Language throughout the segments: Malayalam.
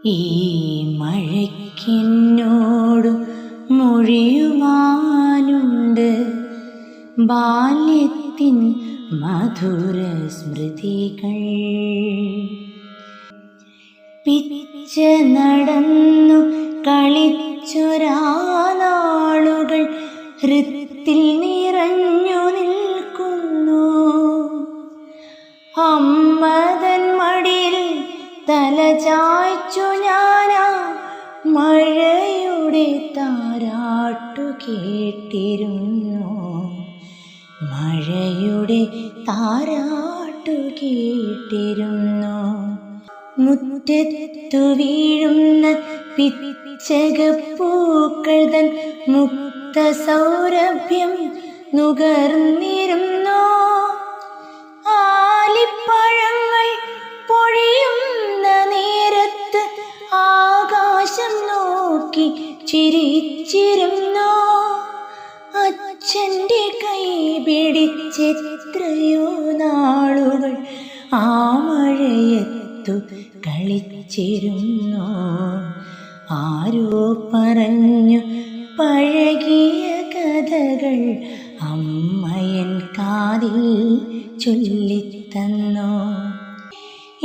ഈ മഴയ്ക്കെന്നോട് മൊഴിയുവാനുണ്ട് ബാല്യത്തിൻ മധുര സ്മൃതികൾ. പിച്ച നടന്നു കളിച്ചൊരാനാളുകൾ ഹൃത്തിൽ നിറഞ്ഞു നിൽക്കുന്നു. അമ്മതൻ മടിയിൽ തല ചായ്ച്ചു ഞാനാ മഴയുടെ താരാട്ടു കേട്ടിരുന്നു. മഴയുടെ താരാട്ടു കേട്ടിരുന്നു. മുറ്റത്തു വീഴുന്ന പിച്ചകപ്പൂക്കൾ തൻ മുക്ത സൗരഭ്യം നുകർന്നിരുന്നു. ആലിപ്പഴങ്ങൾ പൊഴിയുന്ന നേരത്ത് ആകാശം നോക്കി ചിരിച്ചിരുന്നു. അച്ഛൻ്റെ കൈ പിടിച്ചെത്രയോ നാളുകൾ ആ മഴയത്തു കളിച്ചിരുന്നു. ആരോ പറഞ്ഞു പഴകിയ കഥകൾ അമ്മയൻ കാതിൽ ചൊല്ലിത്തന്നു.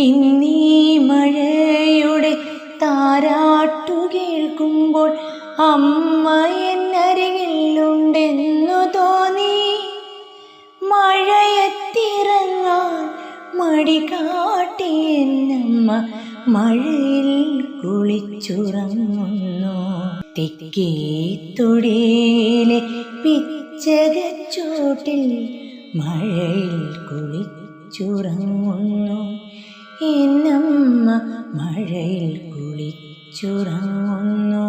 ഇന്നീ മഴയുടെ താരാട്ടു കേൾക്കുമ്പോൾ അമ്മ എന്നരികിലുണ്ടെന്നു തോന്നി. മഴയത്തിറങ്ങാൻ മടി കാട്ടി എന്നമ്മ മഴയിൽ കുളിച്ചുറങ്ങുന്നു. തെക്കേ തൊടിയിലെ പിച്ചകച്ചോട്ടിൽ മഴയിൽ കുളിച്ചുറങ്ങുന്നു. എന്നമ്മ മഴയിൽ കുളിച്ചുറങ്ങുന്നു.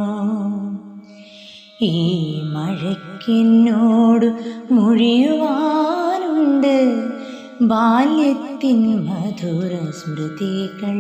ഈ മഴയ്ക്കെന്നോട് മൊഴിയുവാനുണ്ട് ബാല്യത്തിൻ മധുര സ്മൃതികൾ.